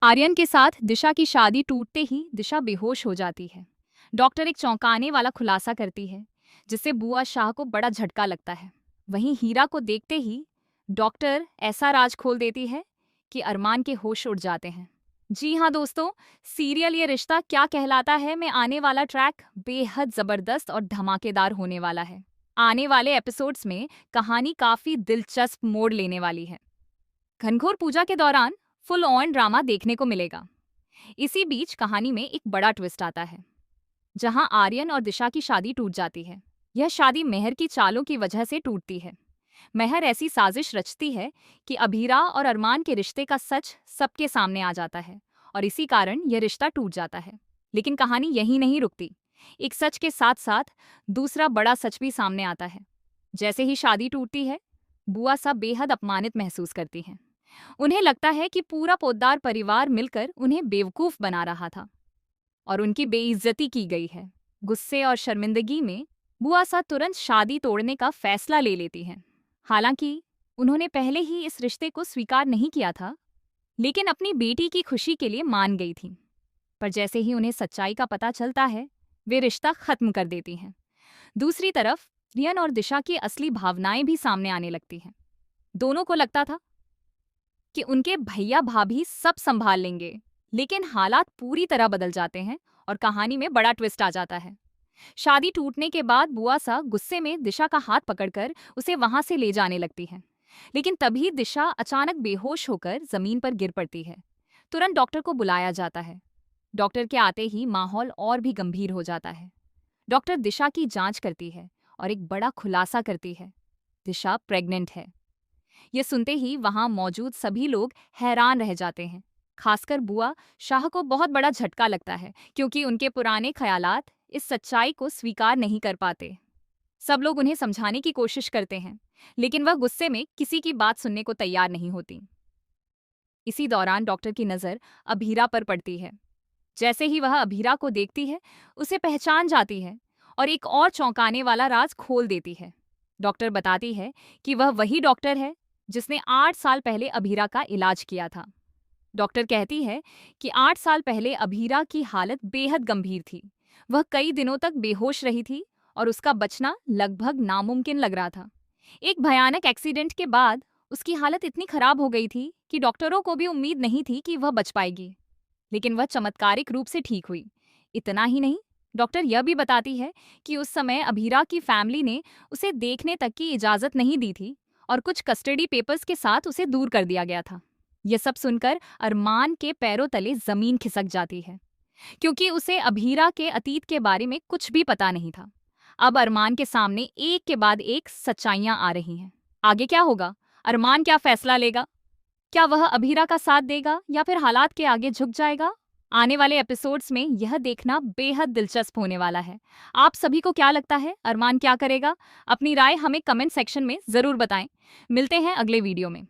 आर्यन के साथ दिशा की शादी टूटते ही दिशा बेहोश हो जाती है। डॉक्टर एक चौंकाने वाला खुलासा करती है, जिससे बुआ शाह को बड़ा झटका लगता है। वहीं हीरा को देखते ही डॉक्टर ऐसा राज खोल देती है कि अरमान के होश उड़ जाते हैं। जी हाँ दोस्तों, सीरियल ये रिश्ता क्या कहलाता है में आने वाला ट्रैक बेहद जबरदस्त और धमाकेदार होने वाला है। आने वाले एपिसोड्स में कहानी काफी दिलचस्प मोड़ लेने वाली है। घनघोर पूजा के दौरान फुल ऑन ड्रामा देखने को मिलेगा। इसी बीच कहानी में एक बड़ा ट्विस्ट आता है, जहां आर्यन और दिशा की शादी टूट जाती है। यह शादी मेहर की चालों की वजह से टूटती है। मेहर ऐसी साजिश रचती है कि अभीरा और अरमान के रिश्ते का सच सबके सामने आ जाता है और इसी कारण यह रिश्ता टूट जाता है। लेकिन कहानी यहीं नहीं रुकती। एक सच के साथ साथ दूसरा बड़ा सच भी सामने आता है। जैसे ही शादी टूटती है, बुआ साहब बेहद अपमानित महसूस करती हैं। उन्हें लगता है कि पूरा पोद्दार परिवार मिलकर उन्हें बेवकूफ बना रहा था और उनकी बेइज्जती की गई है। गुस्से और शर्मिंदगी में बुआ सा तुरंत शादी तोड़ने का फैसला ले लेती हैं। हालांकि उन्होंने पहले ही इस रिश्ते को स्वीकार नहीं किया था, लेकिन अपनी बेटी की खुशी के लिए मान गई थी। पर जैसे ही उन्हें सच्चाई का पता चलता है, वे रिश्ता खत्म कर देती हैं। दूसरी तरफ रियन और दिशा की असली भावनाएं भी सामने आने लगती हैं। दोनों को लगता था कि उनके भैया भाभी सब संभाल लेंगे, लेकिन हालात पूरी तरह बदल जाते हैं और कहानी में बड़ा ट्विस्ट आ जाता है। शादी टूटने के बाद बुआ सा गुस्से में दिशा का हाथ पकड़कर उसे वहां से ले जाने लगती है, लेकिन तभी दिशा अचानक बेहोश होकर जमीन पर गिर पड़ती है। तुरंत डॉक्टर को बुलाया जाता है। डॉक्टर के आते ही माहौल और भी गंभीर हो जाता है। डॉक्टर दिशा की जांच करती है और एक बड़ा खुलासा करती है। दिशा प्रेग्नेंट है। ये सुनते ही वहां मौजूद सभी लोग हैरान रह जाते हैं। खासकर बुआ शाह को बहुत बड़ा झटका लगता है, क्योंकि उनके पुराने ख्यालात इस सच्चाई को स्वीकार नहीं कर पाते। सब लोग उन्हें समझाने की कोशिश करते हैं, लेकिन वह गुस्से में किसी की बात सुनने को तैयार नहीं होती। इसी दौरान डॉक्टर की नजर अभीरा पर पड़ती है। जैसे ही वह अभीरा को देखती है, उसे पहचान जाती है और एक और चौंकाने वाला राज खोल देती है। डॉक्टर बताती है कि वह वही डॉक्टर है जिसने 8 साल पहले अभीरा का इलाज किया था। डॉक्टर कहती है कि 8 साल पहले अभीरा की हालत बेहद गंभीर थी। वह कई दिनों तक बेहोश रही थी और उसका बचना लगभग नामुमकिन लग रहा था। एक भयानक एक्सीडेंट के बाद उसकी हालत इतनी खराब हो गई थी कि डॉक्टरों को भी उम्मीद नहीं थी कि वह बच पाएगी, लेकिन वह चमत्कारिक रूप से ठीक हुई। इतना ही नहीं, डॉक्टर यह भी बताती है कि उस समय अभीरा की फैमिली ने उसे देखने तक की इजाजत नहीं दी थी और कुछ कस्टडी पेपर्स के साथ उसे दूर कर दिया गया था। यह सब सुनकर अरमान के पैरों तले जमीन खिसक जाती है, क्योंकि उसे अभीरा के अतीत के बारे में कुछ भी पता नहीं था। अब अरमान के सामने एक के बाद एक सच्चाइयां आ रही हैं। आगे क्या होगा? अरमान क्या फैसला लेगा? क्या वह अभीरा का साथ देगा या फिर हालात के आगे झुक जाएगा? आने वाले एपिसोड्स में यह देखना बेहद दिलचस्प होने वाला है। आप सभी को क्या लगता है, अरमान क्या करेगा? अपनी राय हमें कमेंट सेक्शन में जरूर बताएं। मिलते हैं अगले वीडियो में।